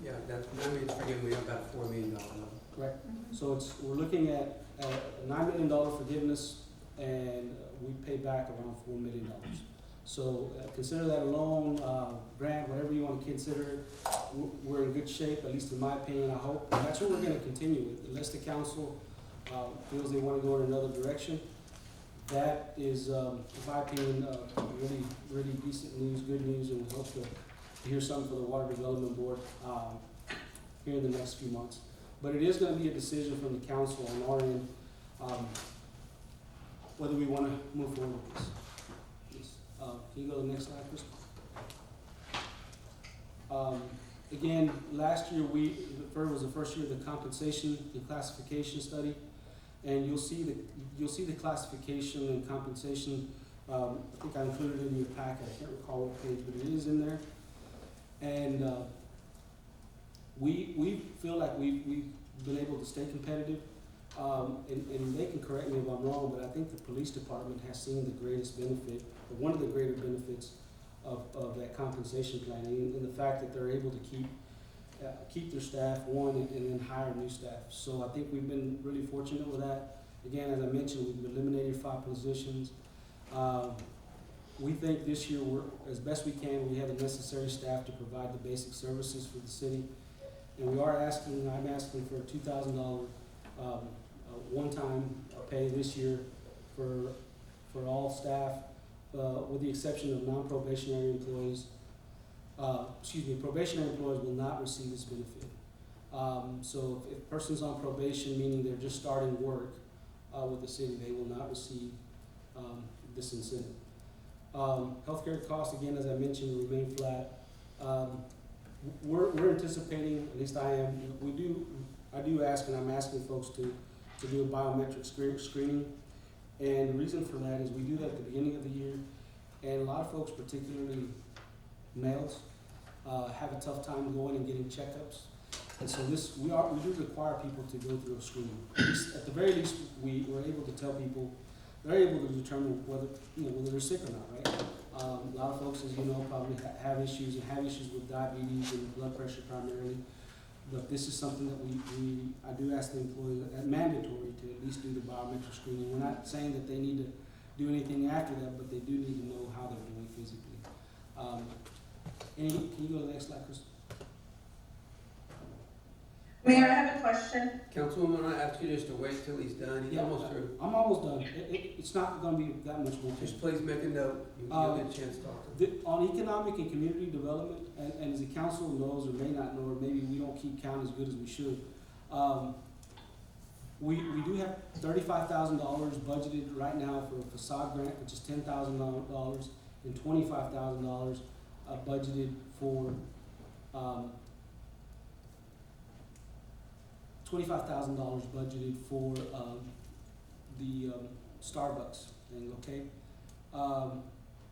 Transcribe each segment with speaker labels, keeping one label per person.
Speaker 1: Yeah, that's, forgive me, about $4 million level.
Speaker 2: Correct. So we're looking at a $9 million forgiveness, and we pay back around $4 million. So consider that a loan, grant, whatever you want to consider it. We're in good shape, at least in my opinion, I hope. And that's what we're going to continue with, unless the council feels they want to go in another direction. That is, in my opinion, really, really decent news, good news, and we hope to hear something for the Water Development Board here in the next few months. But it is going to be a decision from the council on our end, whether we want to move forward with this. Can you go to the next slide, Chris? Again, last year was the first year of the compensation and classification study, and you'll see the classification and compensation. I think I included it in your packet. I can't recall what page, but it is in there. And we feel like we've been able to stay competitive. And they can correct me if I'm wrong, but I think the police department has seen the greatest benefit, or one of the greater benefits of that compensation plan, and the fact that they're able to keep their staff, and then hire new staff. So I think we've been really fortunate with that. Again, as I mentioned, we've eliminated 5 positions. We think this year, as best we can, we have the necessary staff to provide the basic services for the city. And I'm asking for a $2,000 one-time pay this year for all staff, with the exception of non-probationary employees. Probationary employees will not receive this benefit. So if a person's on probation, meaning they're just starting work with the city, they will not receive this incentive. Healthcare costs, again, as I mentioned, will remain flat. We're anticipating, at least I am, I do ask, and I'm asking folks to do a biometric screening. And the reason for that is we do that at the beginning of the year, and a lot of folks, particularly males, have a tough time going and getting checkups. And so we do require people to go through a screening. At the very least, we're able to tell people, they're able to determine whether they're sick or not, right? A lot of folks, as you know, probably have issues with diabetes and blood pressure primarily. But this is something that I do ask the employees, mandatory, to at least do the biometric screening. We're not saying that they need to do anything after that, but they do need to know how they're doing physically. Can you go to the next slide, Chris?
Speaker 3: Mayor, I have a question.
Speaker 1: Councilwoman, I ask you just to wait till he's done. He's almost through.
Speaker 2: I'm almost done. It's not going to be that much more.
Speaker 1: Just please make a note. You'll get a chance to talk to him.
Speaker 2: On economic and community development, and as the council knows or may not know, or maybe we don't keep count as good as we should, we do have $35,000 budgeted right now for a facade grant, which is $10,000, and $25,000 budgeted for $25,000 budgeted for the Starbucks thing. Okay.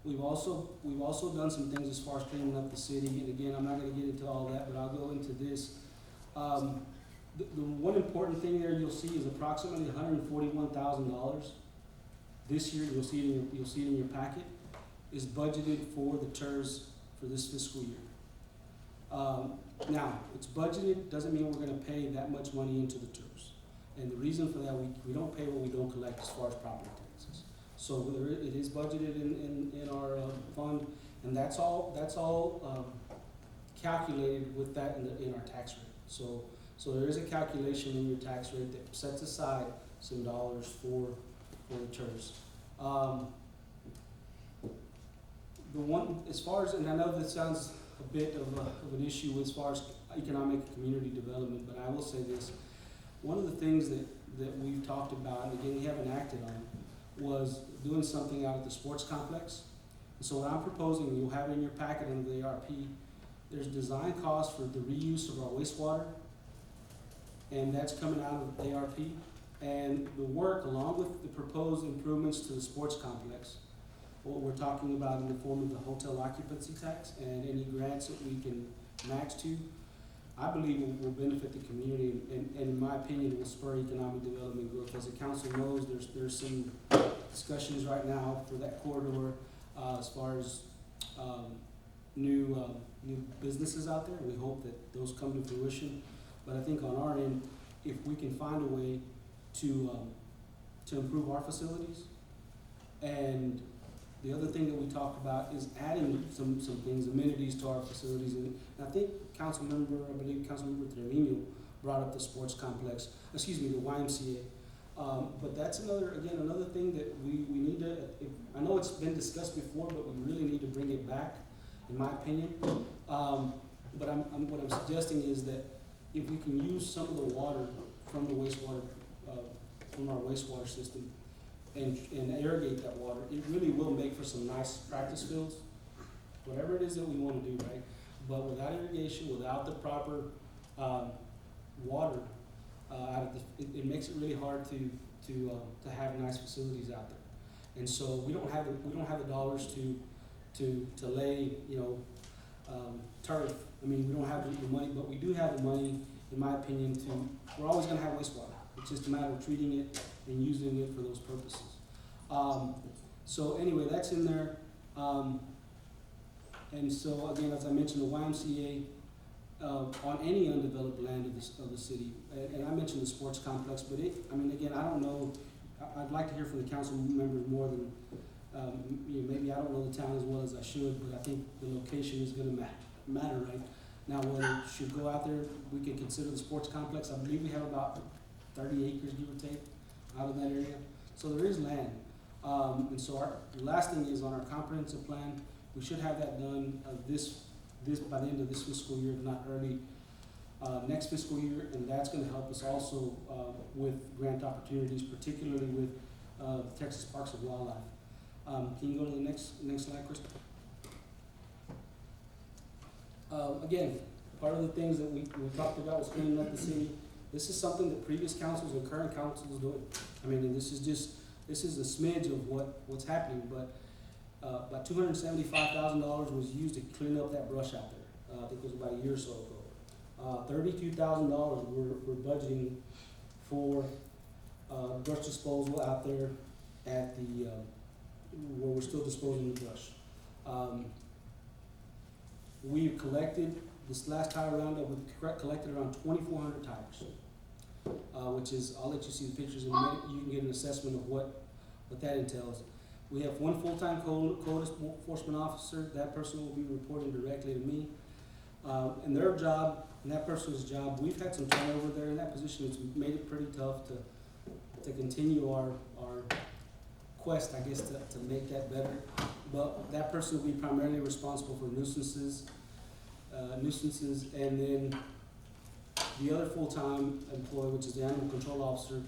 Speaker 2: We've also done some things as far as cleaning up the city, and again, I'm not going to get into all that, but I'll go into this. The one important thing there you'll see is approximately $141,000 this year. You'll see it in your packet, is budgeted for the TERS for this fiscal year. Now, it's budgeted, doesn't mean we're going to pay that much money into the TERS. And the reason for that, we don't pay what we don't collect as far as property taxes. So it is budgeted in our fund, and that's all calculated with that in our tax rate. So there is a calculation in your tax rate that sets aside some dollars for the TERS. The one, as far as, and I know this sounds a bit of an issue as far as economic and community development, but I will say this. One of the things that we've talked about, and again, we haven't acted on, was doing something out at the sports complex. And so what I'm proposing, you'll have it in your packet under the ARP, there's design costs for the reuse of our wastewater, and that's coming out of the ARP. And the work, along with the proposed improvements to the sports complex, what we're talking about in the form of the hotel occupancy tax and any grants that we can match to, I believe will benefit the community, and in my opinion, will spur economic development growth. As the council knows, there's some discussions right now for that corridor as far as new businesses out there. We hope that those come to fruition. But I think on our end, if we can find a way to improve our facilities, and the other thing that we talked about is adding some things, amenities to our facilities. And I think I believe Councilmember Trevino brought up the sports complex, the YMCA. But that's another thing that we need to, I know it's been discussed before, but we really need to bring it back, in my opinion. But what I'm suggesting is that if we can use some of the water from the wastewater, from our wastewater system and irrigate that water, it really will make for some nice practice fields, whatever it is that we want to do, right? But without irrigation, without the proper water, it makes it really hard to have nice facilities out there. And so we don't have the dollars to lay turf. I mean, we don't have the money, but we do have the money, in my opinion, we're always going to have wastewater. It's just a matter of treating it and using it for those purposes. So anyway, that's in there. And so again, as I mentioned, the YMCA, on any undeveloped land of the city, and I mentioned the sports complex, but again, I don't know, I'd like to hear from the council members more than, maybe I don't know the town as well as I should, but I think the location is gonna matter, right? Now, whether it should go out there, we can consider the sports complex. I believe we have about 30 acres, give or take, out in that area. So there is land. And so the last thing is on our comprehensive plan, we should have that done by the end of this fiscal year, if not early next fiscal year, and that's going to help us also with grant opportunities, particularly with Texas Parks and Wildlife. Can you go to the next slide, Krista? Again, part of the things that we talked about was cleaning up the city. This is something that previous councils and current councils are doing. I mean, this is a smidge of what's happening, but about $275,000 was used to clean up that brush out there. I think it was about a year or so ago. $32,000 we're budgeting for brush disposal out there at the where we're still disposing the brush. We've collected, this last tire roundup, we've collected around 2,400 tires, which is, I'll let you see the pictures in a minute. You can get an assessment of what that entails. We have one full-time code enforcement officer. That person will be reporting directly to me. And their job, and that person's job, we've had some turnover there in that position. It's made it pretty tough to continue our quest, I guess, to make that better. But that person will be primarily responsible for nuisances, and then the other full-time employee, which is the animal control officer.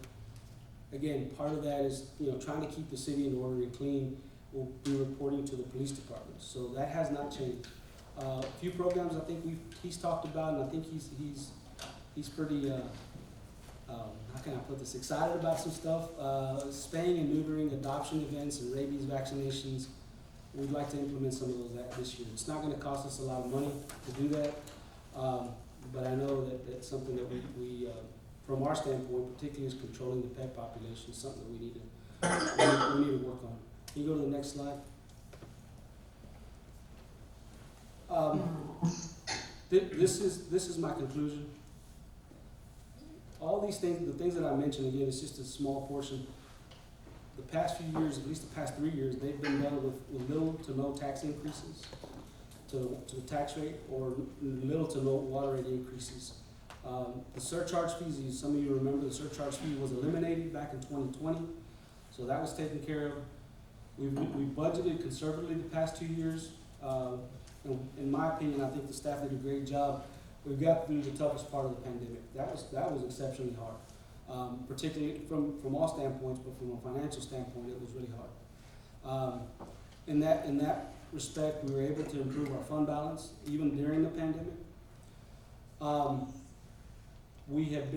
Speaker 2: Again, part of that is, trying to keep the city in order and clean, will be reporting to the police department. So that has not changed. A few programs I think he's talked about, and I think he's pretty, how can I put this, excited about some stuff. Spaying and neutering, adoption events, and rabies vaccinations. We'd like to implement some of those this year. It's not gonna cost us a lot of money to do that, but I know that that's something that we from our standpoint, particularly is controlling the pet population, is something that we need to work on. Can you go to the next slide? This is my conclusion. All these things, the things that I mentioned, again, it's just a small portion. The past few years, at least the past 3 years, they've been done with little to no tax increases to the tax rate, or little to no water rate increases. The surcharge fees, some of you remember, the surcharge fee was eliminated back in 2020, so that was taken care of. We budgeted conservatively the past 2 years. In my opinion, I think the staff did a great job. We got through the toughest part of the pandemic. That was exceptionally hard, particularly from all standpoints, but from a financial standpoint, it was really hard. In that respect, we were able to improve our fund balance even during the pandemic. We have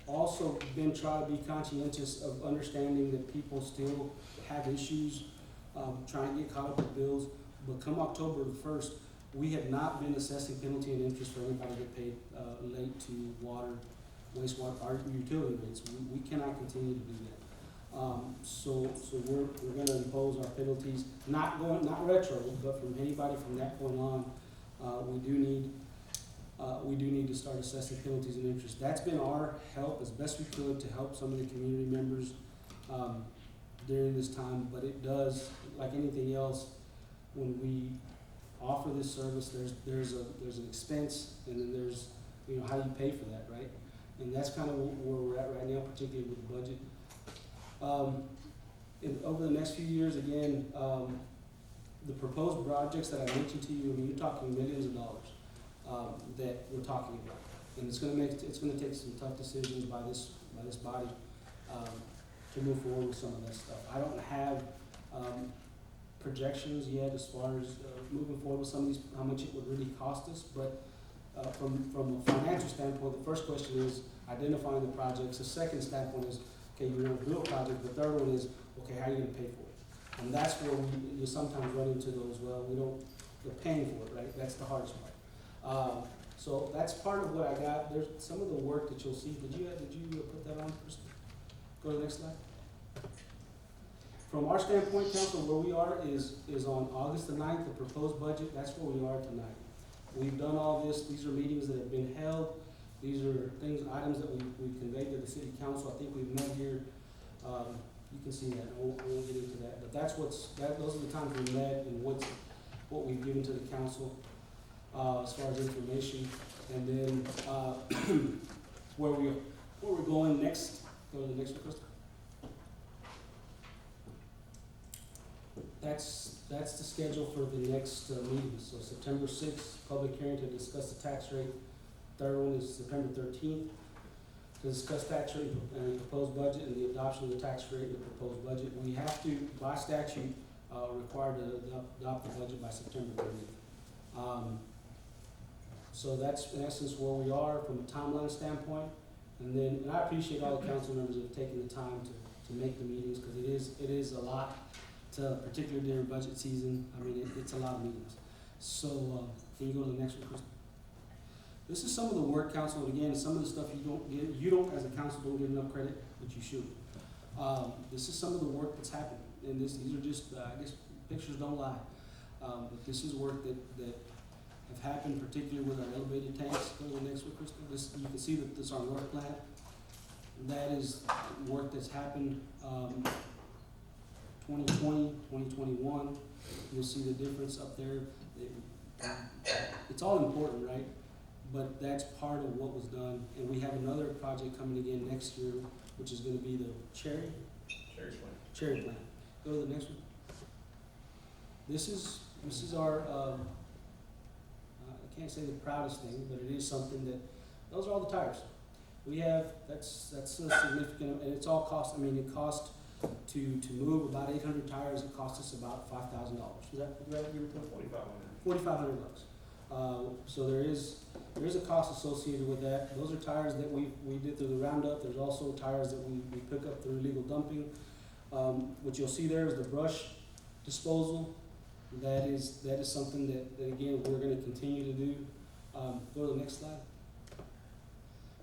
Speaker 2: also been trying to be conscientious of understanding that people still have issues, trying to get caught up with bills. But come October the 1st, we have not been assessing penalty and interest for anybody that paid late to water, wastewater, our utility rates. We cannot continue to do that. So we're going to impose our penalties, not retro, but from anybody from that point on. we do need to start assessing penalties and interest. That's been our help as best we could to help some of the community members during this time, but it does, like anything else, when we offer this service, there's an expense, and then there's, how you pay for that, right? And that's kind of where we're at right now, particularly with the budget. Over the next few years, again, the proposed projects that I mentioned to you, I mean, you're talking millions of dollars that we're talking about, and it's gonna take some tough decisions by this body to move forward with some of that stuff. I don't have projections yet as far as moving forward with some of these, how much it would really cost us, but from a financial standpoint, the first question is identifying the projects. The second standpoint is, okay, you're gonna do a project. The third one is, okay, how are you gonna pay for it? And that's where you sometimes run into those, well, we're paying for it, right? That's the hardest part. So that's part of what I got. There's some of the work that you'll see. Did you put that on, Kristen? Go to the next slide. From our standpoint, council, where we are is on August the 9th, the proposed budget. That's where we are tonight. We've done all this. These are meetings that have been held. These are items that we've conveyed to the city council. I think we've met here. You can see that. I won't get into that. But those are the times we met and what we've given to the council as far as information. And then where we're going next. Go to the next one, Crystal. That's the schedule for the next meeting. So September 6th, public hearing to discuss the tax rate. Third one is September 13th, to discuss tax rate and proposed budget and the adoption of the tax rate and the proposed budget. We have to, by statute, required to adopt the budget by September 30th. So that's in essence where we are from a timeline standpoint. And I appreciate all the council members who have taken the time to make the meetings, because it is a lot, particularly during budget season. I mean, it's a lot of meetings. So can you go to the next one, Kristen? This is some of the work, council, and again, some of the stuff you don't as a council don't get enough credit, but you should. This is some of the work that's happened, and these are just, I guess, pictures don't lie. But this is work that have happened, particularly with our elevated tanks. Go to the next one, Crystal. You can see that this is our north plant. That is work that's happened 2020, 2021. You'll see the difference up there. It's all important, right? But that's part of what was done. And we have another project coming again next year, which is going to be the cherry plant. Go to the next one. This is our, I can't say the proudest thing, but it is something that, those are all the tires. We have, that's a significant, and it's all cost, it cost to move about 800 tires, it cost us about $5,000. Is that right? $4,500. So there is a cost associated with that. Those are tires that we did through the roundup. There's also tires that we pick up through illegal dumping. What you'll see there is the brush disposal. That is something that again we're going to continue to do. Go to the next slide.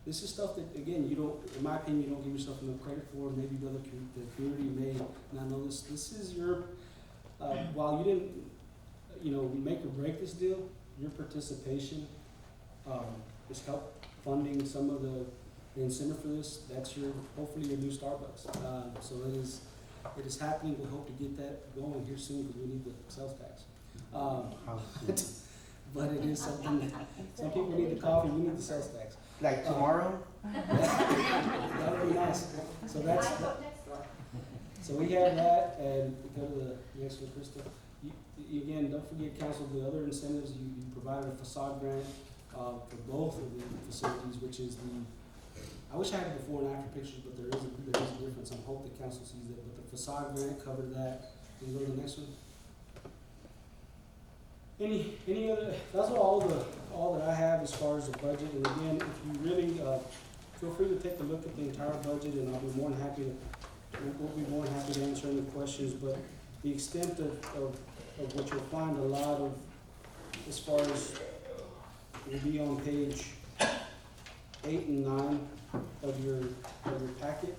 Speaker 2: This is stuff that again in my opinion, you don't give yourself enough credit for. Maybe the community may not know this. This is your while you didn't make or break this deal, your participation has helped funding some of the incentive for this. That's hopefully your new Starbucks. So it is happening. We hope to get that going here soon because we need the sales tax. But it is something that some people need the coffee, we need the sales tax.
Speaker 4: Like tomorrow?
Speaker 2: That would be nice. So that's. So we have that, and go to the next one, Krista. Again, don't forget, council, the other incentives, you provided a facade grant for both of the facilities, which is I wish I had before and after pictures, but there is a difference. I hope the council sees that. But the facade grant covered that. Can you go to the next one? Any other? Those are all that I have as far as the budget. And again, if you really feel free to take a look at the entire budget, and I'll be more than happy to answer any questions. But the extent of what you'll find a lot of, as far as will be on page 8 and 9 of your packet.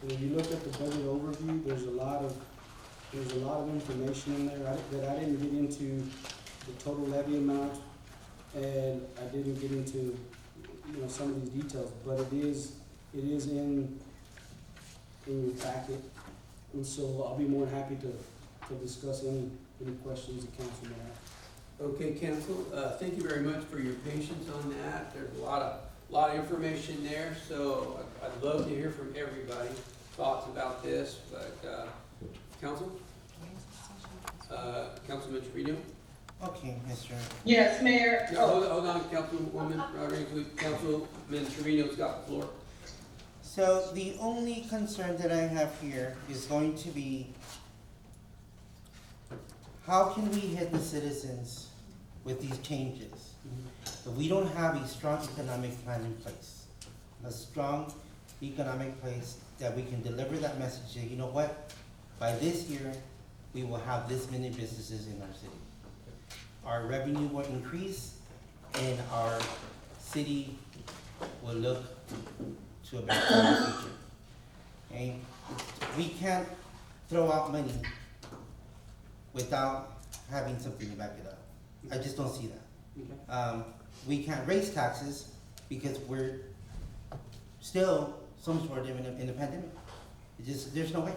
Speaker 2: And when you look at the budget overview, there's a lot of information in there that I didn't get into total levy amount, and I didn't get into, some of these details, but it is in your packet. And so I'll be more than happy to discuss any questions the council may have.
Speaker 1: Okay, council, thank you very much for your patience on that. There's a lot of information there, so I'd love to hear from everybody, thoughts about this, but, council? Councilman Trevino?
Speaker 4: Okay, Mr.
Speaker 3: Yes, Mayor.
Speaker 1: No, hold on, Councilwoman Rodriguez, Councilman Trevino's got the floor.
Speaker 4: So the only concern that I have here is going to be, how can we hit the citizens with these changes if we don't have a strong economic plan in place? A strong economic place that we can deliver that message that, you know what, by this year, we will have this many businesses in our city. Our revenue will increase and our city will look to a better future. Okay? We can't throw out money without having something to back it up. I just don't see that.
Speaker 2: Okay.
Speaker 4: We can't raise taxes because we're still some sort of in the pandemic. There's no way.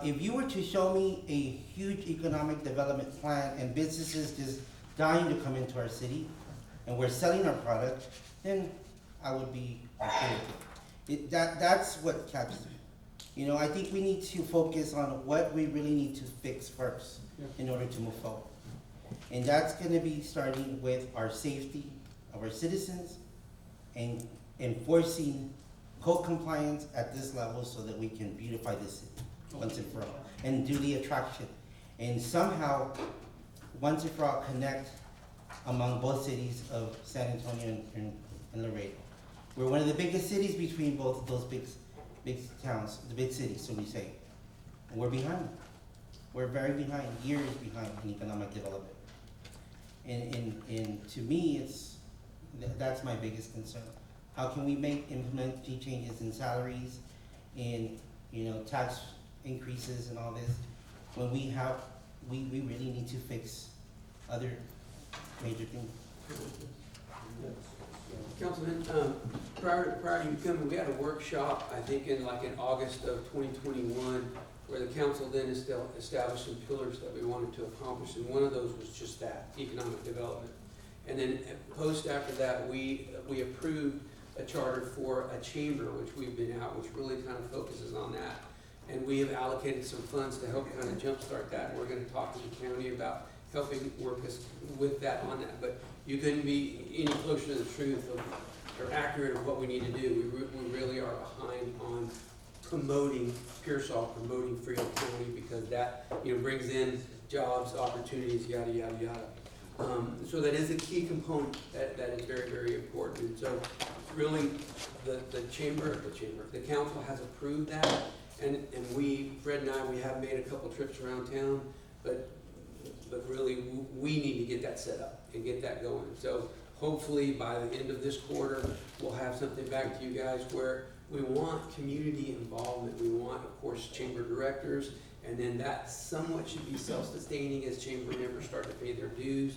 Speaker 4: If you were to show me a huge economic development plan and businesses just dying to come into our city and we're selling our product, then I would be okay with it. That's what catches me. I think we need to focus on what we really need to fix first in order to move forward. And that's gonna be starting with our safety of our citizens and enforcing code compliance at this level so that we can beautify this city once and for all, and do the attraction. And somehow, once and for all, connect among both cities of San Antonio and Laredo. We're one of the biggest cities between both of those big towns, the big cities, so we say. And we're behind. We're very behind, years behind in economic development. And to me, that's my biggest concern. How can we implement changes in salaries, in tax increases and all this, when we really need to fix other major things.
Speaker 1: Councilman, prior to you coming, we had a workshop, I think in August of 2021, where the council then established some pillars that we wanted to accomplish, and one of those was just that, economic development. And then after that, we approved a charter for a chamber, which we've been out, which really kind of focuses on that. And we have allocated some funds to help kind of jumpstart that. And we're gonna talk to the county about helping work us with that on that. But you couldn't be any closer to the truth or accurate of what we need to do. We really are behind on promoting Pearsall, promoting Frio County, because that, brings in jobs, opportunities, yada, yada, yada. So that is a key component that is very, very important. And so really, the council has approved that, and Fred and I, we have made a couple trips around town, but really, we need to get that set up and get that going. So hopefully, by the end of this quarter, we'll have something back to you guys where we want community involvement. We want, of course, chamber directors, and then that somewhat should be self-sustaining as chamber members start to pay their dues,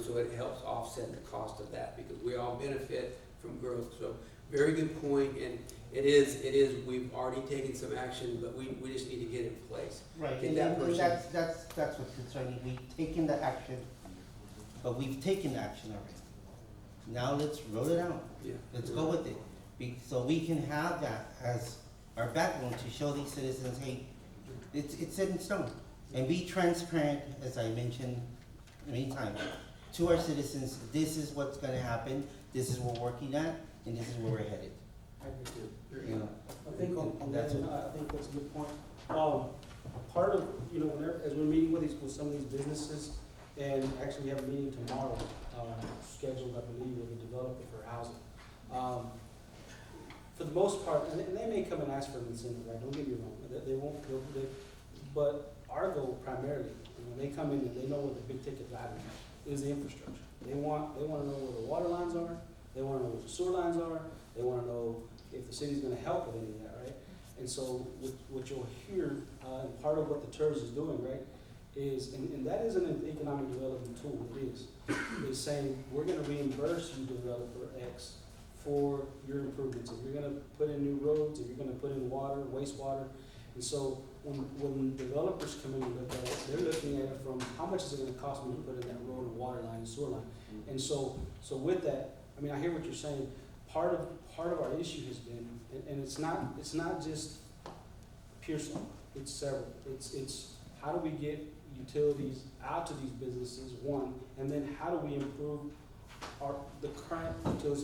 Speaker 1: so it helps offset the cost of that, because we all benefit from growth. So very good point, and it is, we've already taken some action, but we just need to get it in place.
Speaker 4: Right,
Speaker 1: Get
Speaker 4: and
Speaker 1: that person.
Speaker 4: that's what's concerning. We've taken the action, but we've taken action already. Now let's roll it out.
Speaker 1: Yeah.
Speaker 4: Let's go with it. So we can have that as our backbone to show these citizens, hey, it's set in stone. And be transparent, as I mentioned many times, to our citizens, this is what's gonna happen, this is what we're working at, and this is where we're headed.
Speaker 2: I agree.
Speaker 4: You know?
Speaker 2: I think on that,
Speaker 4: That's it.
Speaker 2: I think that's a good point. Part of, whenever, as we're meeting with some of these businesses, and actually we have a meeting tomorrow, scheduled, I believe, with a developer for housing. For the most part, and they may come and ask for an incentive, right, don't get me wrong, they won't, but our goal primarily, when they come in and they know what the big ticket item is the infrastructure. They wanna know where the water lines are, they wanna know where the sewer lines are, they wanna know if the city's gonna help with any of that, right? And so what you'll hear, and part of what the TERS is doing, right, is, and that isn't an economic development tool, it is saying, we're gonna reimburse you, developer X, for your improvements. If you're gonna put in new roads, if you're gonna put in water, wastewater. And so when developers come in and look at it, they're looking at it from, how much is it gonna cost me to put in that road and water line and sewer line? And so with that, I mean, I hear what you're saying. Part of our issue has been, and it's not just Pearson, it's several. It's how do we get utilities out to these businesses, one, and then how do we improve the current utilities